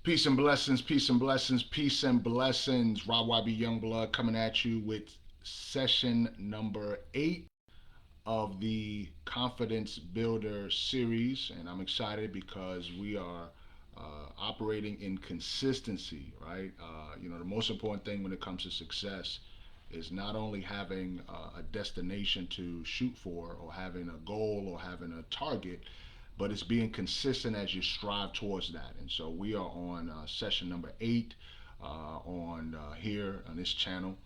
Peace and blessings, peace and blessings, peace and blessings. Rob YB Youngblood coming at you with session number 8 of the Confidence Builder series. And I'm excited because we are operating in consistency, right? The most important thing when it comes to success is not only having a destination to shoot for or having a goal or having a target, but it's being consistent as you strive towards that. And so we are on session number 8 on here on this channel,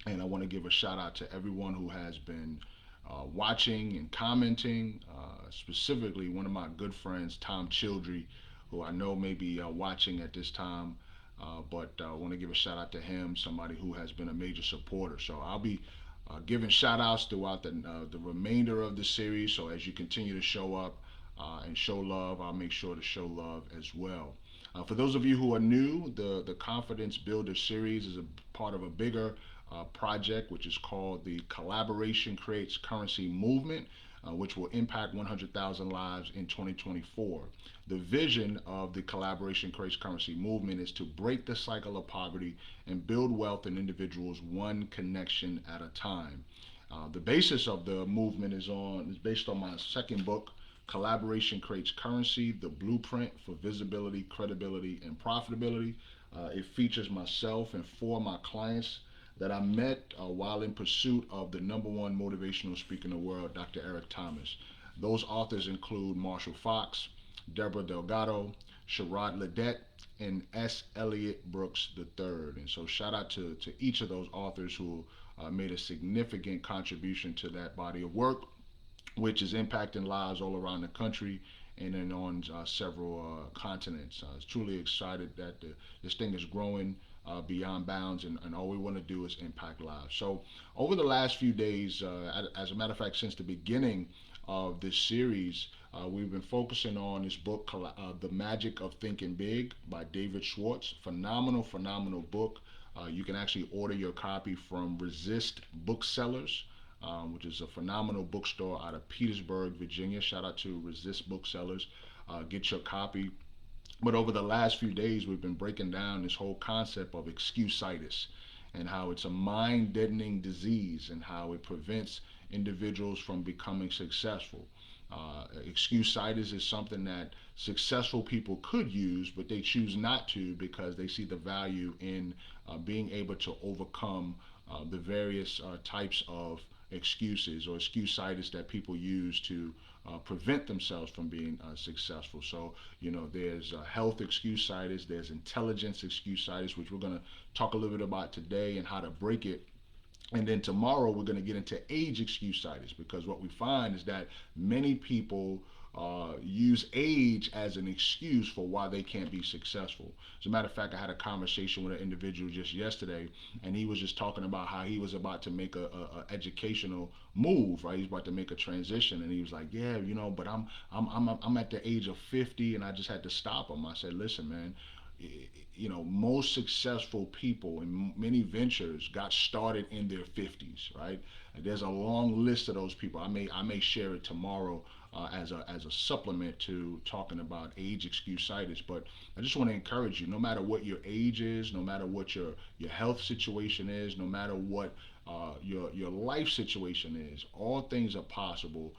and I want to give a shout out to everyone who has been watching and commenting. Specifically, one of my good friends, Tom Childry, who I know may be watching at this time. But I want to give a shout out to him, somebody who has been a major supporter. So I'll be giving shout outs throughout the remainder of the series. So as you continue to show up and show love, I'll make sure to show love as well. For those of you who are new, the Confidence Builder series is a part of a bigger project, which is called the Collaboration Creates Currency Movement, which will impact 100,000 lives in 2024. The vision of the Collaboration Creates Currency Movement is to break the cycle of poverty and build wealth in individuals one connection at a time. The basis of the movement is based on my second book, Collaboration Creates Currency: The Blueprint for Visibility, Credibility, and Profitability. It features myself and 4 of my clients that I met while in pursuit of the number one motivational speaker in the world, Dr. Eric Thomas. Those authors include Marshall Fox, Deborah Delgado, Sherrod Ledet, and S. Elliott Brooks III. And so shout out to each of those authors who made a significant contribution to that body of work, which is impacting lives all around the country and then on several continents. I was truly excited that this thing is growing beyond bounds, and all we want to do is impact lives. So, over the last few days, as a matter of fact, since the beginning of this series, we've been focusing on this book, The Magic of Thinking Big by David Schwartz. Phenomenal, phenomenal book. You can actually order your copy from Resist Booksellers, which is a phenomenal bookstore out of Petersburg, Virginia. Shout out to Resist Booksellers. Get your copy. But over the last few days, we've been breaking down this whole concept of excusitis and how it's a mind deadening disease and how it prevents individuals from becoming successful. Excusitis is something that successful people could use, but they choose not to because they see the value in being able to overcome the various types of excuses or excusitis that people use to prevent themselves from being successful. So, there's health excusitis, there's intelligence excusitis, which we're going to talk a little bit about today and how to break it. And then tomorrow we're going to get into age excusitis, because what we find is that many people use age as an excuse for why they can't be successful. As a matter of fact, I had a conversation with an individual just yesterday, and he was just talking about how he was about to make a educational move, right? He's about to make a transition, and he was like, "Yeah, but I'm at the age of 50, and I just had to stop him." I said, "Listen, man, most successful people in many ventures got started in their 50s, right? And there's a long list of those people. I may share it tomorrow as a supplement to talking about age excusitis. But I just want to encourage you, no matter what your age is, no matter what your health situation is, no matter what your life situation is, all things are possible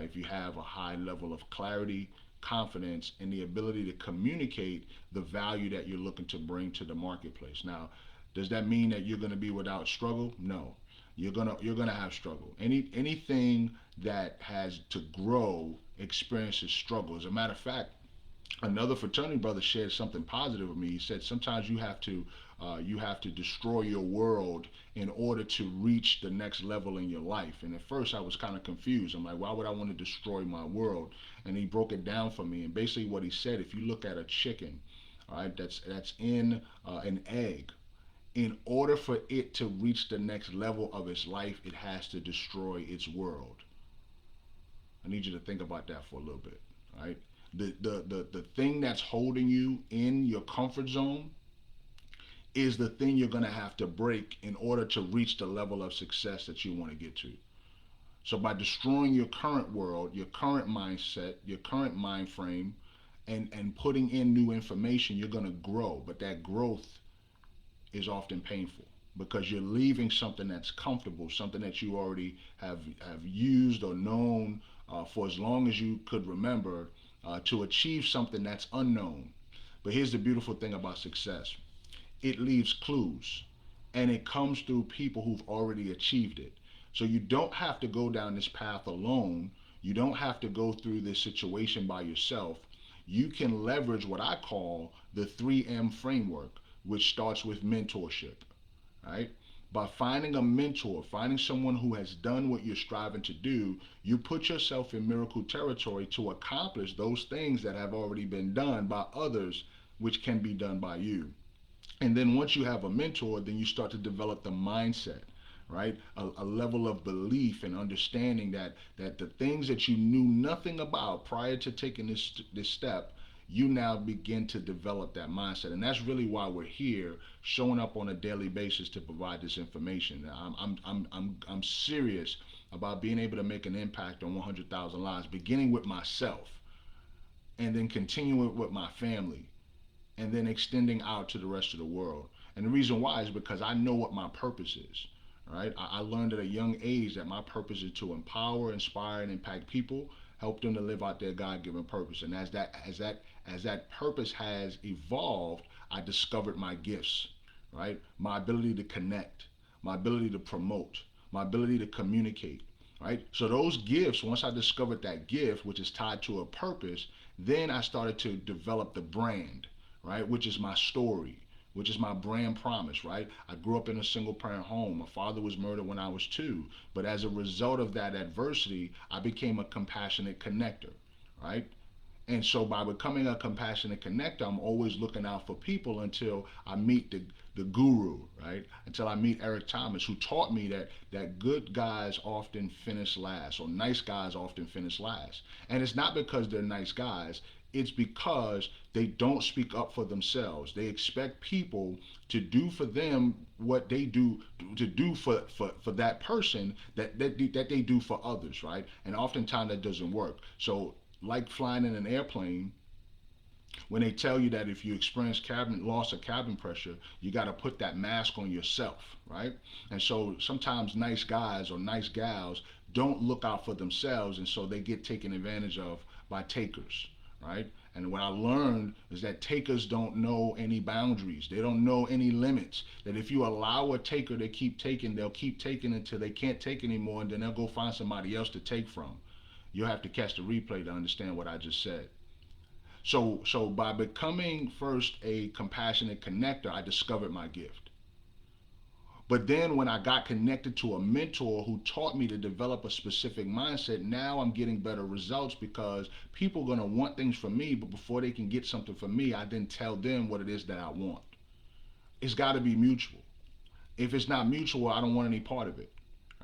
if you have a high level of clarity, confidence, and the ability to communicate the value that you're looking to bring to the marketplace. Now, does that mean that you're going to be without struggle? No. You're gonna have struggle. Anything that has to grow experiences struggle. As a matter of fact, another fraternity brother shared something positive with me. He said sometimes you have to destroy your world in order to reach the next level in your life. And at first I was kind of confused. I'm like, why would I want to destroy my world? And he broke it down for me. And basically what he said, if you look at a chicken, all right, that's in an egg. In order for it to reach the next level of its life, it has to destroy its world. I need you to think about that for a little bit, right? The thing that's holding you in your comfort zone is the thing you're going to have to break in order to reach the level of success that you want to get to. So by destroying your current world, your current mindset, your current mind frame, and putting in new information, you're going to grow. But that growth is often painful because you're leaving something that's comfortable, something that you already have used or known for as long as you could remember, to achieve something that's unknown. But here's the beautiful thing about success: it leaves clues, and it comes through people who've already achieved it. So you don't have to go down this path alone. You don't have to go through this situation by yourself. You can leverage what I call the 3M framework, which starts with mentorship, right? By finding a mentor, finding someone who has done what you're striving to do, you put yourself in miracle territory to accomplish those things that have already been done by others, which can be done by you. And then once you have a mentor, then you start to develop the mindset, right? A level of belief and understanding that the things that you knew nothing about prior to taking this step, you now begin to develop that mindset. And that's really why we're here, showing up on a daily basis to provide this information. I'm serious about being able to make an impact on 100,000 lives, beginning with myself and then continuing with my family and then extending out to the rest of the world. And the reason why is because I know what my purpose is. Right? I learned at a young age that my purpose is to empower, inspire, and impact people, help them to live out their God-given purpose. And as that purpose has evolved, I discovered my gifts, right? My ability to connect, my ability to promote, my ability to communicate, right? So those gifts, once I discovered that gift, which is tied to a purpose, then I started to develop the brand, right? Which is my story, which is my brand promise, right? I grew up in a single parent home. My father was murdered when I was 2. But as a result of that adversity, I became a compassionate connector, right? And so by becoming a compassionate connector, I'm always looking out for people until I meet the guru, right? Until I meet Eric Thomas, who taught me that good guys often finish last, or nice guys often finish last. And it's not because they're nice guys, it's because they don't speak up for themselves. They expect people to do for them what they do to do for that person that they do for others, right? And oftentimes that doesn't work. So like flying in an airplane, when they tell you that if you experience loss of cabin pressure, you got to put that mask on yourself, right? And so sometimes nice guys or nice gals don't look out for themselves, and so they get taken advantage of by takers, right? And what I learned is that takers don't know any boundaries. They don't know any limits. That if you allow a taker to keep taking, they'll keep taking until they can't take anymore, and then they'll go find somebody else to take from. You'll have to catch the replay to understand what I just said. So by becoming first a compassionate connector, I discovered my gift. But then when I got connected to a mentor who taught me to develop a specific mindset, now I'm getting better results because people are going to want things from me, but before they can get something from me, I then tell them what it is that I want. It's got to be mutual. If it's not mutual, I don't want any part of it.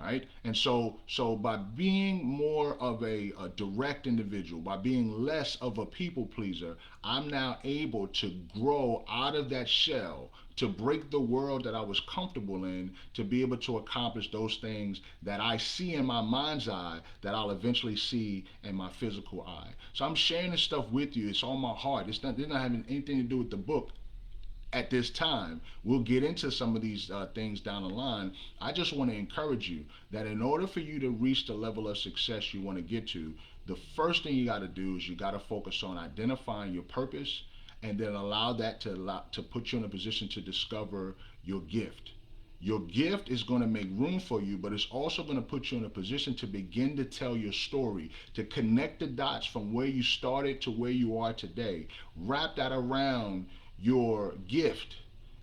Right? And so by being more of a direct individual, by being less of a people pleaser, I'm now able to grow out of that shell, to break the world that I was comfortable in, to be able to accomplish those things that I see in my mind's eye that I'll eventually see in my physical eye. So I'm sharing this stuff with you. It's on my heart. It's not having anything to do with the book at this time. We'll get into some of these things down the line. I just want to encourage you that in order for you to reach the level of success you want to get to, the first thing you got to do is you got to focus on identifying your purpose, and then allow that to put you in a position to discover your gift. Your gift is going to make room for you, but it's also going to put you in a position to begin to tell your story, to connect the dots from where you started to where you are today. Wrap that around your gift,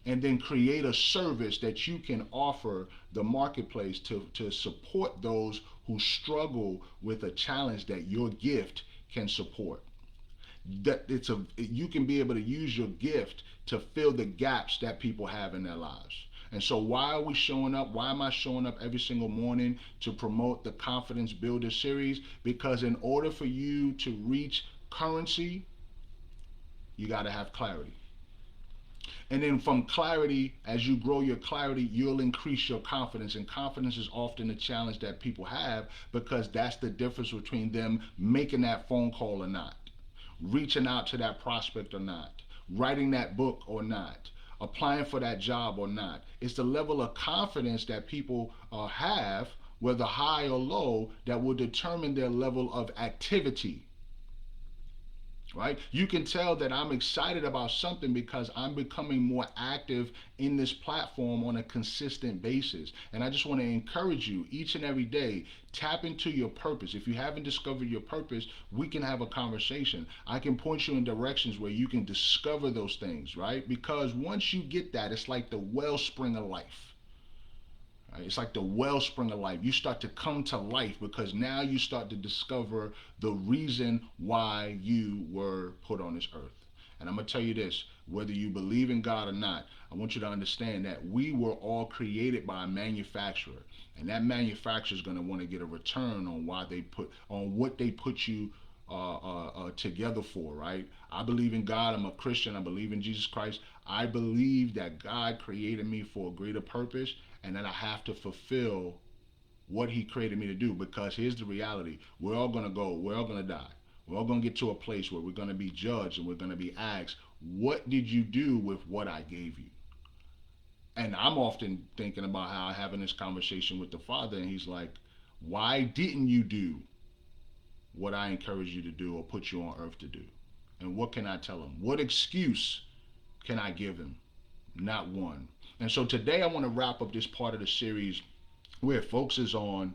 and then create a service that you can offer the marketplace to support those who struggle with a challenge that your gift can support. That you can be able to use your gift to fill the gaps that people have in their lives. And so why are we showing up? Why am I showing up every single morning to promote the Confidence Builder series? Because in order for you to reach currency, you got to have clarity. And then from clarity, as you grow your clarity, you'll increase your confidence. And confidence is often a challenge that people have, because that's the difference between them making that phone call or not. reaching out to that prospect or not, writing that book or not, applying for that job or not. It's the level of confidence that people have, whether high or low, that will determine their level of activity. Right? You can tell that I'm excited about something because I'm becoming more active in this platform on a consistent basis. And I just want to encourage you each and every day, tap into your purpose. If you haven't discovered your purpose, we can have a conversation. I can point you in directions where you can discover those things, right? Because once you get that, it's like the wellspring of life. Right? It's like the wellspring of life. You start to come to life because now you start to discover the reason why you were put on this earth. And I'm going to tell you this, whether you believe in God or not, I want you to understand that we were all created by a manufacturer. And that manufacturer is going to want to get a return on what they put you together for, right? I believe in God. I'm a Christian. I believe in Jesus Christ. I believe that God created me for a greater purpose and that I have to fulfill what he created me to do, because here's the reality. We're all going to go. We're all going to die. We're all going to get to a place where we're going to be judged and we're going to be asked, what did you do with what I gave you? And I'm often thinking about how I'm having this conversation with the Father, and he's like, why didn't you do what I encouraged you to do or put you on earth to do? And what can I tell him? What excuse can I give him? Not one. And so today I want to wrap up this part of the series where it focuses on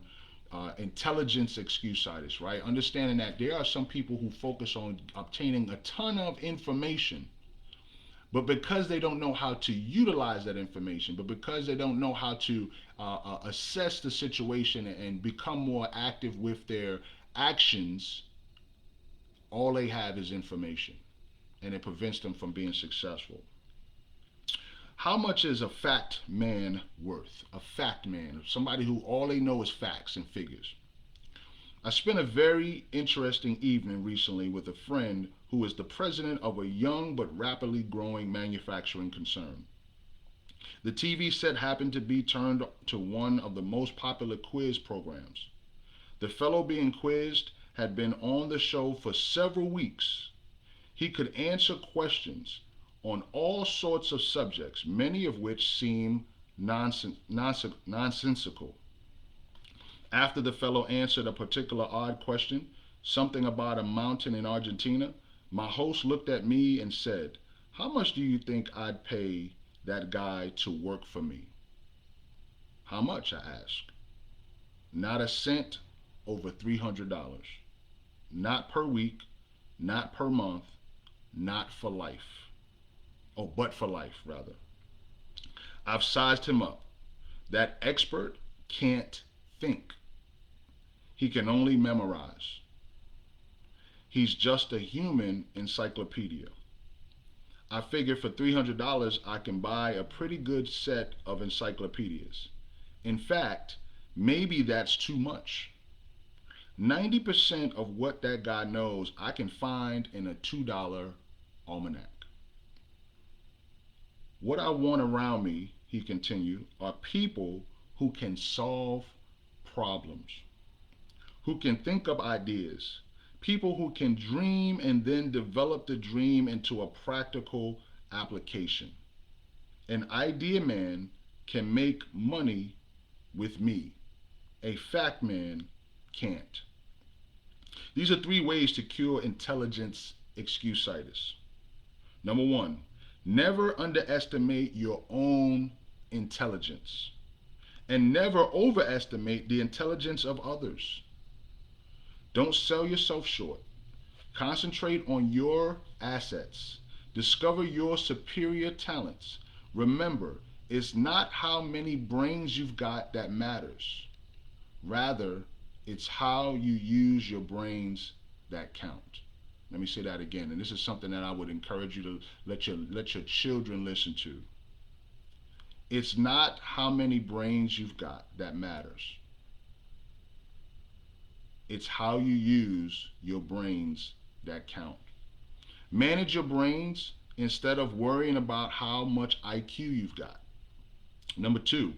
intelligence excusitis, right? Understanding that there are some people who focus on obtaining a ton of information, but because they don't know how to utilize that information, but because they don't know how to assess the situation and become more active with their actions, all they have is information, and it prevents them from being successful. How much is a fact man worth? A fact man, somebody who all they know is facts and figures. I spent a very interesting evening recently with a friend who is the president of a young but rapidly growing manufacturing concern. The TV set happened to be turned to one of the most popular quiz programs. The fellow being quizzed had been on the show for several weeks. He could answer questions on all sorts of subjects, many of which seem nonsensical. After the fellow answered a particular odd question, something about a mountain in Argentina, my host looked at me and said, "How much do you think I'd pay that guy to work for me?" "How much?" I asked. "Not a cent over $300. Not per week, not per month, not for life. Oh, but for life, rather. I've sized him up. That expert can't think. He can only memorize. He's just a human encyclopedia. I figure for $300 I can buy a pretty good set of encyclopedias. In fact, maybe that's too much. 90% of what that guy knows I can find in a $2 almanac. What I want around me," he continued, "are people who can solve problems, who can think up ideas, people who can dream and then develop the dream into a practical application. An idea man can make money with me. A fact man can't." These are 3 ways to cure intelligence excusitis. Number 1, never underestimate your own intelligence, and never overestimate the intelligence of others. Don't sell yourself short. Concentrate on your assets. Discover your superior talents. Remember, it's not how many brains you've got that matters. Rather, it's how you use your brains that count. Let me say that again, and this is something that I would encourage you to let your children listen to. It's not how many brains you've got that matters. It's how you use your brains that count. Manage your brains instead of worrying about how much IQ you've got. Number 2,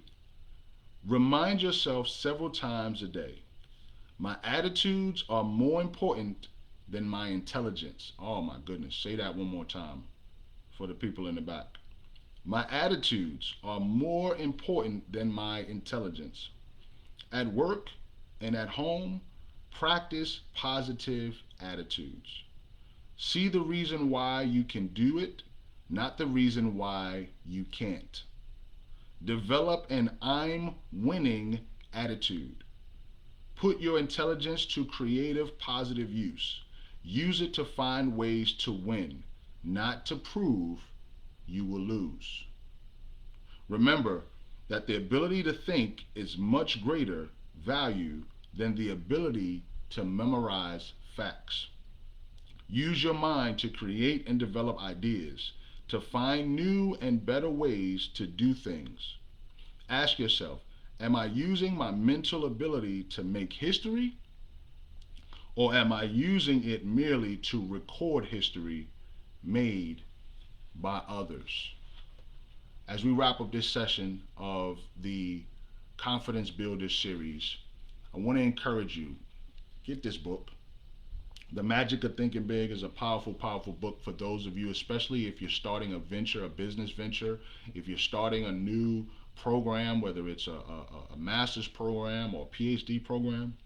remind yourself several times a day, my attitudes are more important than my intelligence. Oh my goodness. Say that one more time for the people in the back. My attitudes are more important than my intelligence. At work and at home, practice positive attitudes. See the reason why you can do it, not the reason why you can't. Develop an I'm winning attitude. Put your intelligence to creative, positive use. Use it to find ways to win, not to prove you will lose. Remember that the ability to think is much greater value than the ability to memorize facts. Use your mind to create and develop ideas, to find new and better ways to do things. Ask yourself, am I using my mental ability to make history, or am I using it merely to record history made by others? As we wrap up this session of the Confidence Builder series, I want to encourage you, get this book. The Magic of Thinking Big is a powerful, powerful book for those of you, especially if you're starting a venture, a business venture, if you're starting a new program, whether it's a master's program or a PhD program,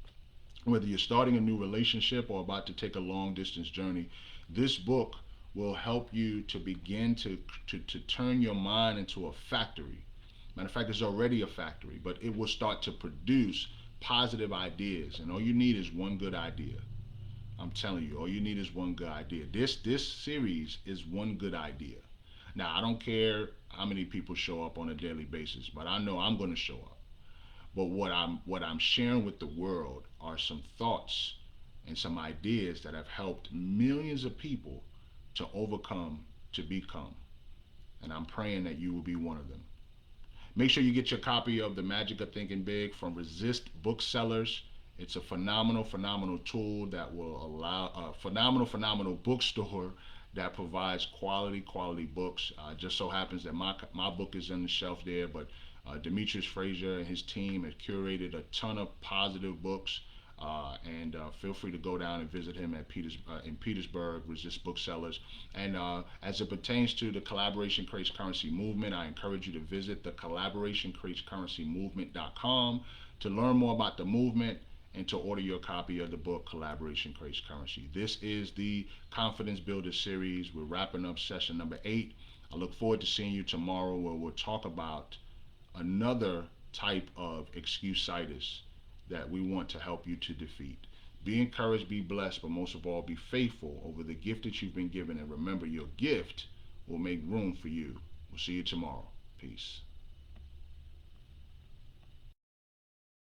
whether you're starting a new relationship or about to take a long distance journey. This book will help you to begin to turn your mind into a factory. Matter of fact, it's already a factory, but it will start to produce positive ideas. And all you need is one good idea. I'm telling you, all you need is one good idea. This series is one good idea. Now, I don't care how many people show up on a daily basis, but I know I'm going to show up. But what I'm sharing with the world are some thoughts and some ideas that have helped millions of people to overcome, to become. And I'm praying that you will be one of them. Make sure you get your copy of The Magic of Thinking Big from Resist Booksellers. It's a phenomenal, phenomenal tool that will allow a phenomenal bookstore that provides quality books. Just so happens that my book is on the shelf there, but Demetrius Frazier and his team have curated a ton of positive books. And feel free to go down and visit him at in Petersburg, Resist Booksellers. And as it pertains to the Collaboration Creates Currency movement, I encourage you to visit the collaborationcreatescurrencymovement.com to learn more about the movement and to order your copy of the book Collaboration Creates Currency. This is the Confidence Builder series. We're wrapping up session number 8. I look forward to seeing you tomorrow, where we'll talk about another type of excuse-itis that we want to help you to defeat. Be encouraged, be blessed, but most of all, be faithful over the gift that you've been given. And remember, your gift will make room for you. We'll see you tomorrow. Peace.